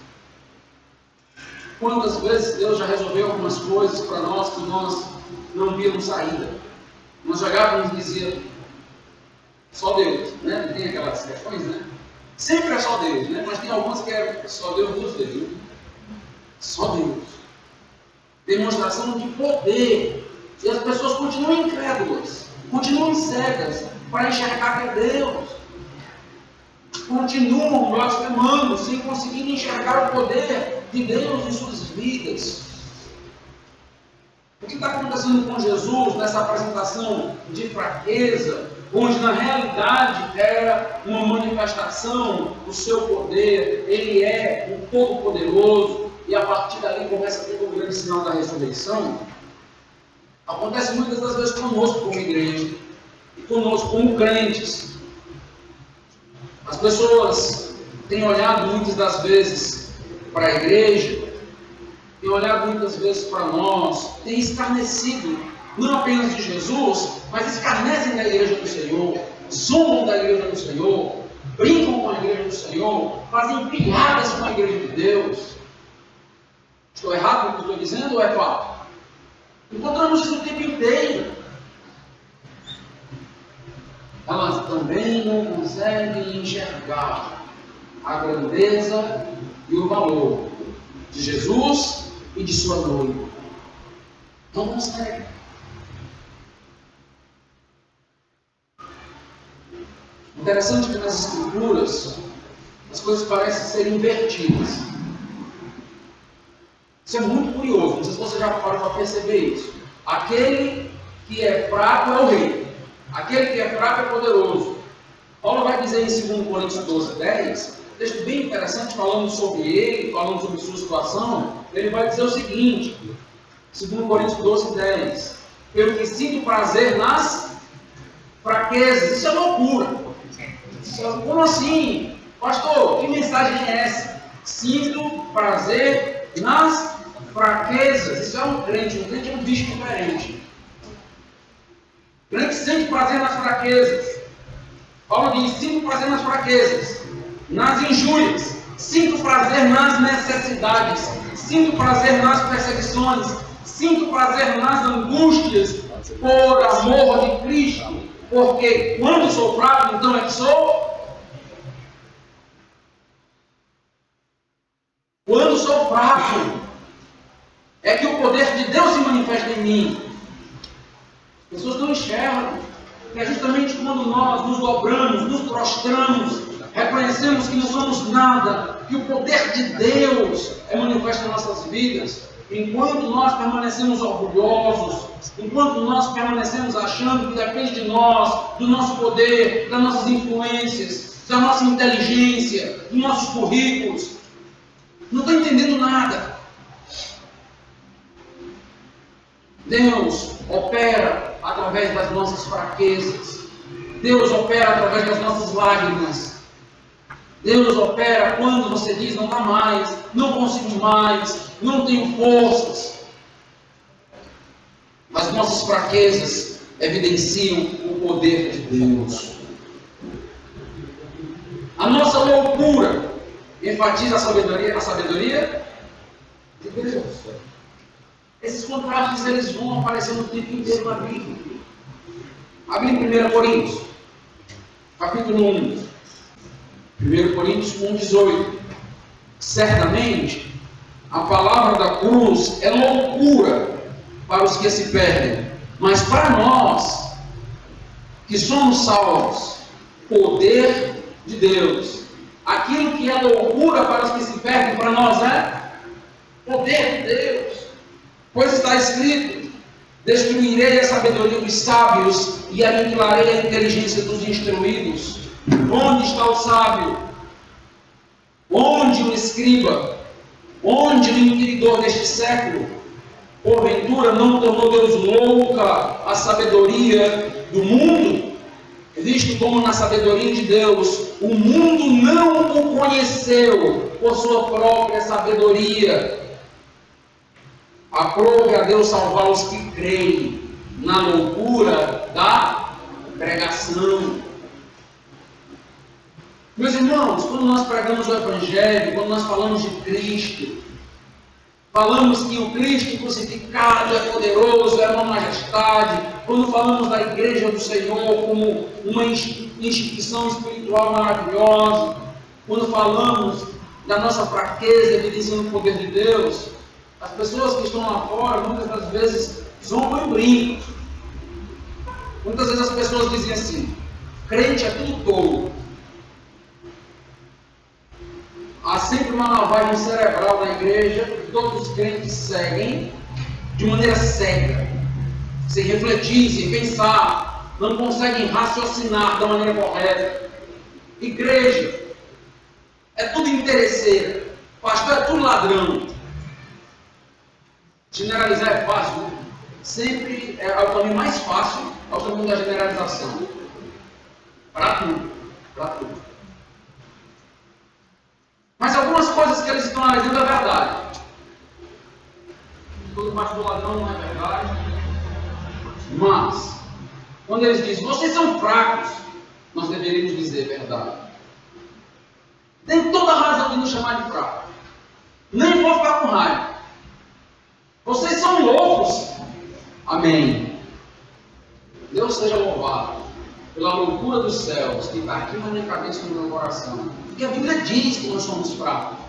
Quantas vezes Deus já resolveu algumas coisas para nós que nós não víamos saída. Nós chegávamos e dizíamos, só Deus, né? Tem aquelas questões, né? Sempre é só Deus, né? Mas tem algumas que é só Deus duas vezes, né? Só Deus. Demonstração de poder. E as pessoas continuam incrédulas, continuam cegas para enxergar que é Deus. Continuam blasfemando, sem conseguir enxergar o poder de Deus em suas vidas. O que está acontecendo com Jesus nessa apresentação de fraqueza, onde na realidade era uma manifestação do seu poder, ele é o Todo-Poderoso, e a partir dali começa a ter o grande sinal da ressurreição? Acontece muitas das vezes conosco como igreja, e conosco como crentes. As pessoas têm olhado muitas das vezes para a igreja, têm olhado muitas vezes para nós, têm escarnecido, não apenas de Jesus, mas escarnecem da igreja do Senhor, zombam da igreja do Senhor, brincam com a igreja do Senhor, fazem piadas com a igreja de Deus. Estou errado no que estou dizendo ou é fato? Encontramos isso o tempo inteiro. Elas também não conseguem enxergar a grandeza e o valor de Jesus e de sua noiva. Não conseguem. Interessante que nas Escrituras as coisas parecem ser invertidas. Isso é muito curioso, não sei se você já parou para perceber isso. Aquele que é fraco é o rei, aquele que é fraco é poderoso. Paulo vai dizer em 2 Coríntios 12, 10, texto bem interessante, falando sobre ele, falando sobre sua situação. Ele vai dizer o seguinte, 2 Coríntios 12, 10, pelo que sinto prazer nas fraquezas. Isso é loucura. Como assim? Pastor, que mensagem é essa? Sinto prazer nas fraquezas. Isso é um crente é um bicho diferente. O crente sente prazer nas fraquezas. Paulo diz, sinto prazer nas fraquezas, nas injúrias, sinto prazer nas necessidades, sinto prazer nas perseguições, sinto prazer nas angústias, por amor de Cristo, porque quando sou fraco, então é que sou. Quando sou fraco, é que o poder de Deus se manifesta em mim. As pessoas não enxergam. É justamente quando nós nos dobramos, nos prostramos, reconhecemos que não somos nada, que o poder de Deus é manifesto em nossas vidas. Enquanto nós permanecemos orgulhosos, enquanto nós permanecemos achando que depende de nós, do nosso poder, das nossas influências, da nossa inteligência, dos nossos currículos, Não estou entendendo nada. Deus opera através das nossas fraquezas. Deus opera através das nossas lágrimas. Deus opera quando você diz: não dá mais, não consigo mais, não tenho forças. As nossas fraquezas evidenciam o poder de Deus. A nossa loucura enfatiza a sabedoria de Deus. Esses contrastes eles vão aparecer no tempo inteiro na Bíblia. Abre em 1 Coríntios, capítulo 1. 1 Coríntios 1,18. Certamente, a palavra da cruz é loucura para os que se perdem, mas para nós, que somos salvos, poder de Deus. Aquilo que é loucura para os que se perdem, para nós é poder de Deus. Pois está escrito: destruirei a sabedoria dos sábios e aniquilarei a inteligência dos instruídos. Onde está o sábio? Onde o escriba? Onde o inquiridor deste século? Porventura não tornou Deus louca a sabedoria do mundo? Visto como na sabedoria de Deus o mundo não o conheceu por sua própria sabedoria. Aprove a Deus salvar os que creem na loucura da pregação. Meus irmãos, quando nós pregamos o Evangelho, quando nós falamos de Cristo, falamos que o Cristo crucificado é poderoso, é uma majestade, quando falamos da Igreja do Senhor como uma instituição espiritual maravilhosa, quando falamos da nossa fraqueza evidenciando o poder de Deus, as pessoas que estão lá fora, muitas das vezes, zombam e brincam. Muitas vezes as pessoas dizem assim: crente é tudo tolo. Há sempre uma lavagem cerebral na igreja, que todos os crentes seguem de maneira cega, sem refletir, sem pensar, não conseguem raciocinar da maneira correta. Igreja é tudo interesseira, pastor é tudo ladrão. Generalizar é fácil, né? Sempre é o caminho mais fácil, é o caminho da generalização. Para tudo, para tudo. Mas algumas coisas que eles estão analisando é verdade. Todo pastor ladrão não é verdade. Mas, quando eles dizem: vocês são fracos, nós deveríamos dizer verdade. Tem toda a razão de nos chamar de fracos. Nem vou ficar com raiva. Vocês são loucos. Amém. Deus seja louvado pela loucura dos céus que está aqui na minha cabeça e no meu coração. Porque a Bíblia diz que nós somos fracos.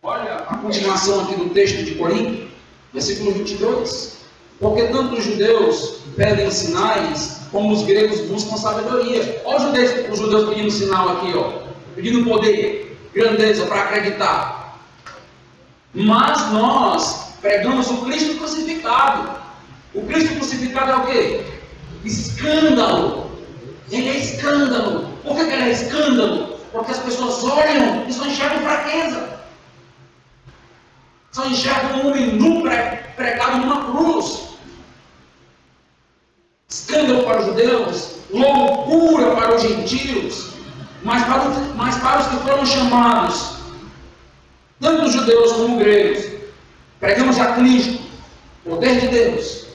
Olha a continuação aqui do texto de Coríntios, versículo 22. Porque tanto os judeus pedem sinais, como os gregos buscam sabedoria. Olha os judeus pedindo sinal aqui, ó, pedindo poder, grandeza para acreditar. Mas nós pregamos o Cristo crucificado. O Cristo crucificado é o quê? Escândalo. Ele é escândalo. Por que ele é escândalo? Porque as pessoas olham e só enxergam fraqueza. Só enxergam um homem nu pregado numa cruz. Escândalo para os judeus, loucura para os gentios, mas para os que foram chamados, tanto judeus como gregos, pregamos a Cristo, poder de Deus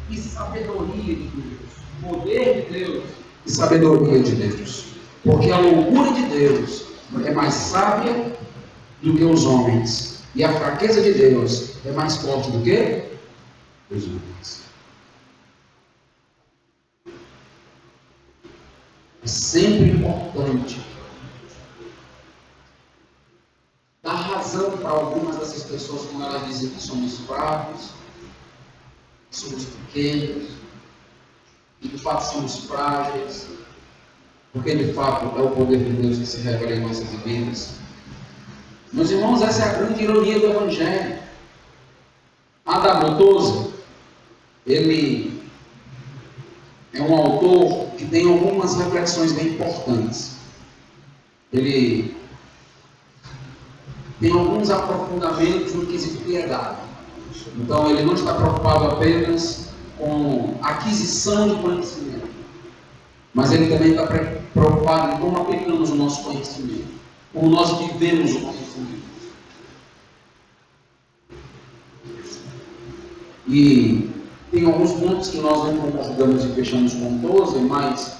e sabedoria de Deus. Poder de Deus e sabedoria de Deus. Porque a loucura de Deus é mais sábia do que os homens, e a fraqueza de Deus é mais forte do que os homens. É sempre importante dar razão para algumas dessas pessoas quando elas dizem que somos fracos, que somos pequenos, e de fato somos frágeis, porque de fato é o poder de Deus que se revela em nossas vidas. Meus irmãos, essa é a grande ironia do Evangelho. Adam Tozer, ele é um autor que tem algumas reflexões bem importantes. Ele tem alguns aprofundamentos no quesito piedade. Então, ele não está preocupado apenas com aquisição de conhecimento, mas ele também está preocupado em como aplicamos o nosso conhecimento, como nós vivemos o conhecimento. E tem alguns pontos que nós não concordamos e fechamos com Tozer, mas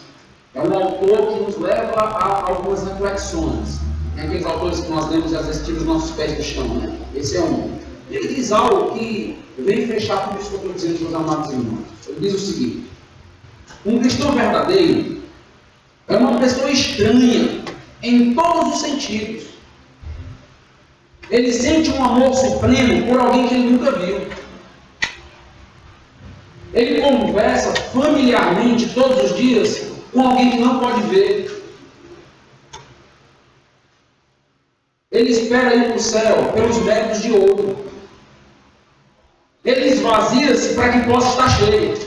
é um autor que nos leva a algumas reflexões. Tem aqueles autores que nós lemos e às vezes tiram os nossos pés do chão, né? Esse é um. Ele diz algo que vem fechar tudo isso que eu estou dizendo, meus amados irmãos. Ele diz o seguinte: um cristão verdadeiro é uma pessoa estranha em todos os sentidos. Ele sente um amor supremo por alguém que ele nunca viu. Ele conversa familiarmente todos os dias com alguém que não pode ver. Ele espera ir para o céu pelos méritos de outro. Ele esvazia-se para que possa estar cheio.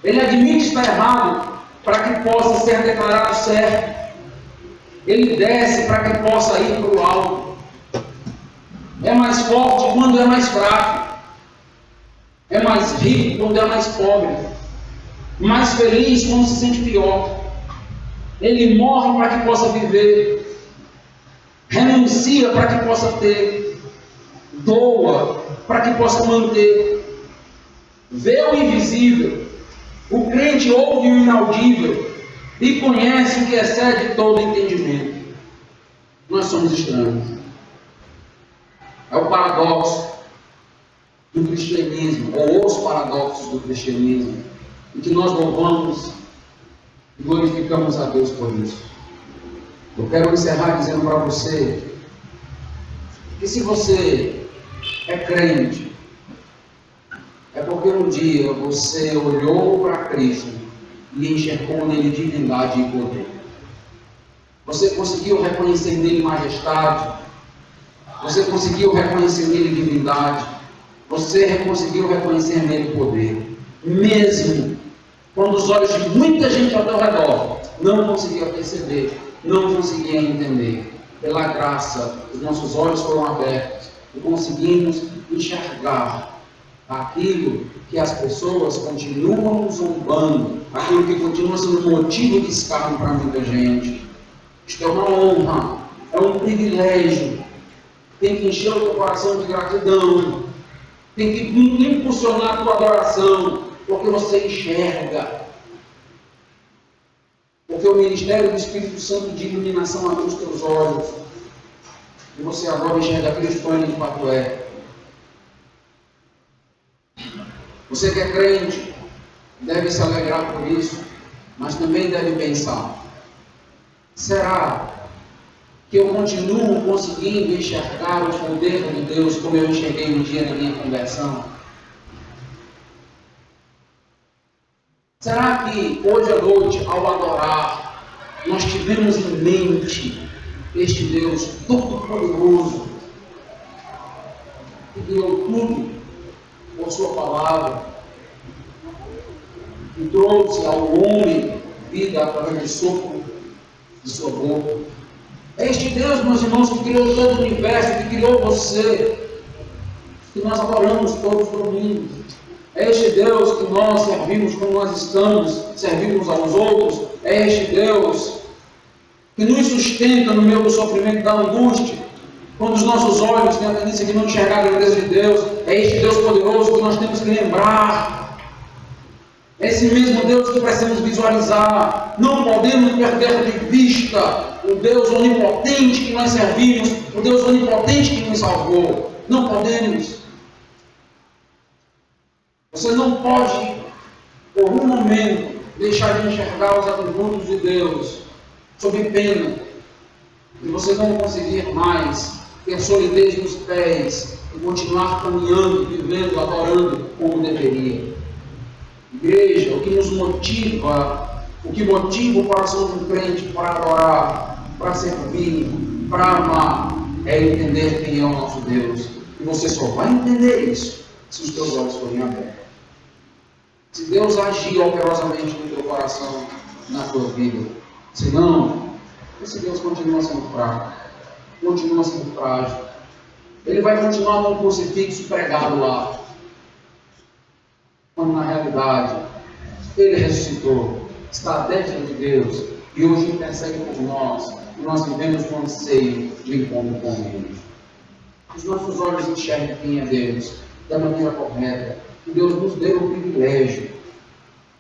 Ele admite estar errado para que possa ser declarado certo. Ele desce para que possa ir para o alto. É mais forte quando é mais fraco. É mais rico quando é mais pobre. Mais feliz quando se sente pior. Ele morre para que possa viver. Renuncia para que possa ter. Doa para que possa manter. Vê o invisível. O crente ouve o inaudível e conhece o que excede todo entendimento. Nós somos estranhos. É o paradoxo do cristianismo, ou os paradoxos do cristianismo, e que nós louvamos e glorificamos a Deus por isso. Eu quero encerrar dizendo para você que se você é crente, é porque um dia você olhou para Cristo e enxergou nele divindade e poder. Você conseguiu reconhecer nele majestade, você conseguiu reconhecer nele divindade, você conseguiu reconhecer nele poder, mesmo quando os olhos de muita gente ao teu redor não conseguiam perceber, não conseguiam entender. Pela graça, os nossos olhos foram abertos e conseguimos enxergar aquilo que as pessoas continuam zombando, aquilo que continua sendo motivo de escárnio para muita gente. Isto é uma honra, é um privilégio. Tem que encher o teu coração de gratidão, tem que impulsionar a tua adoração, porque você enxerga. Porque o ministério do Espírito Santo de iluminação abre os teus olhos, e você agora enxerga Cristo de fato é. Você que é crente deve se alegrar por isso, mas também deve pensar: será que eu continuo conseguindo enxergar o poder de Deus como eu enxerguei no dia da minha conversão? Será que hoje à noite, ao adorar, nós tivemos em mente este Deus todo-poderoso, que criou tudo por sua palavra, que trouxe ao homem vida através do sopro de sua boca? É este Deus, meus irmãos, que criou todo o universo, que criou você, que nós adoramos todos os domingos. É este Deus que nós servimos como nós estamos, servimos aos outros. É este Deus que nos sustenta no meio do sofrimento e da angústia, quando os nossos olhos têm a tendência de não enxergar a grandeza de Deus. É este Deus poderoso que nós temos que lembrar. É esse mesmo Deus que precisamos visualizar. Não podemos perder de vista o Deus onipotente que nós servimos, o Deus onipotente que nos salvou. Não podemos. Você não pode, por um momento, deixar de enxergar os atributos de Deus, sob pena de você não conseguir mais ter solidez nos pés e continuar caminhando, vivendo, adorando como deveria. Igreja, o que nos motiva, o que motiva o coração de um crente para adorar, para servir, para amar, é entender quem é o nosso Deus. E você só vai entender isso se os teus olhos forem abertos. Se Deus agir operosamente no teu coração, na tua vida. Senão, esse Deus continua sendo fraco. continua sendo frágil. Ele vai continuar com o crucifixo pregado lá. Quando na realidade, ele ressuscitou, está à destra de Deus e hoje intercede por nós. E nós vivemos com anseio de encontro com Ele. Os nossos olhos enxerguem quem é Deus da maneira correta. Que Deus nos dê o privilégio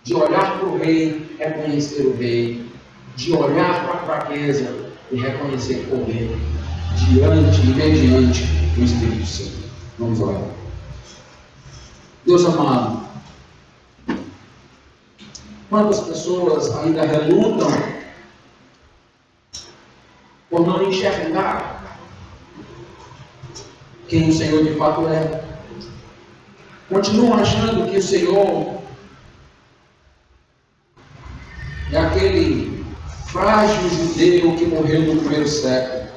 de olhar para o Rei, reconhecer o Rei, de olhar para a fraqueza e reconhecer o Rei, diante e mediante do Espírito Santo. Vamos orar. Deus amado, quantas pessoas ainda relutam por não enxergar quem o Senhor de fato é. Continuam achando que o Senhor é aquele frágil judeu que morreu no primeiro século,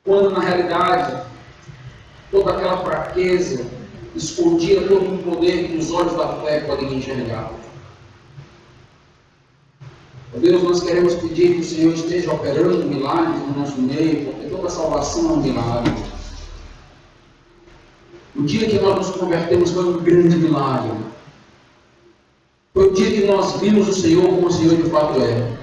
quando na realidade toda aquela fraqueza escondia todo o poder que os olhos da fé podem enxergar. Deus, nós queremos pedir que o Senhor esteja operando milagres no nosso meio, porque toda salvação é um milagre. O dia que nós nos convertemos foi um grande milagre. Foi o dia que nós vimos o Senhor como o Senhor de fato é.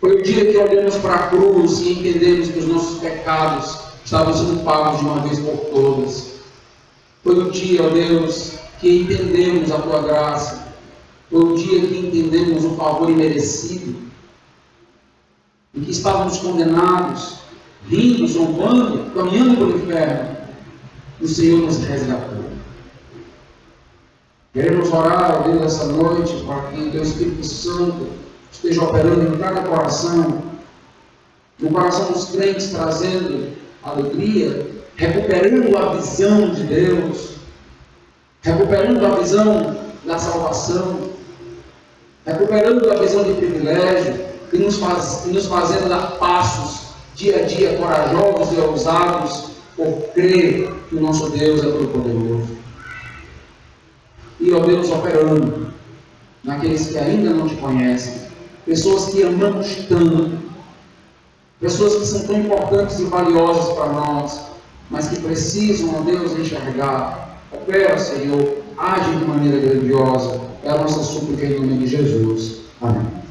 Foi o dia que olhamos para a cruz e entendemos que os nossos pecados estavam sendo pagos de uma vez por todas. Foi o dia, ó Deus, que entendemos a Tua graça. Foi o dia que entendemos o favor imerecido, em que estávamos condenados, rindo, zombando, caminhando pelo inferno. O Senhor nos resgatou. Queremos orar, ó Deus, essa noite, para que o Teu Espírito Santo esteja operando em cada coração, no coração dos crentes, trazendo alegria, recuperando a visão de Deus, recuperando a visão da salvação, recuperando a visão de privilégio e nos fazendo dar passos dia a dia corajosos e ousados por crer que o nosso Deus é todo-poderoso. E, ó Deus, operando naqueles que ainda não Te conhecem, pessoas que amamos tanto, pessoas que são tão importantes e valiosas para nós, mas que precisam, ó Deus, enxergar. Opera, Senhor, age de maneira grandiosa. É a nossa súplica em nome de Jesus. Amém.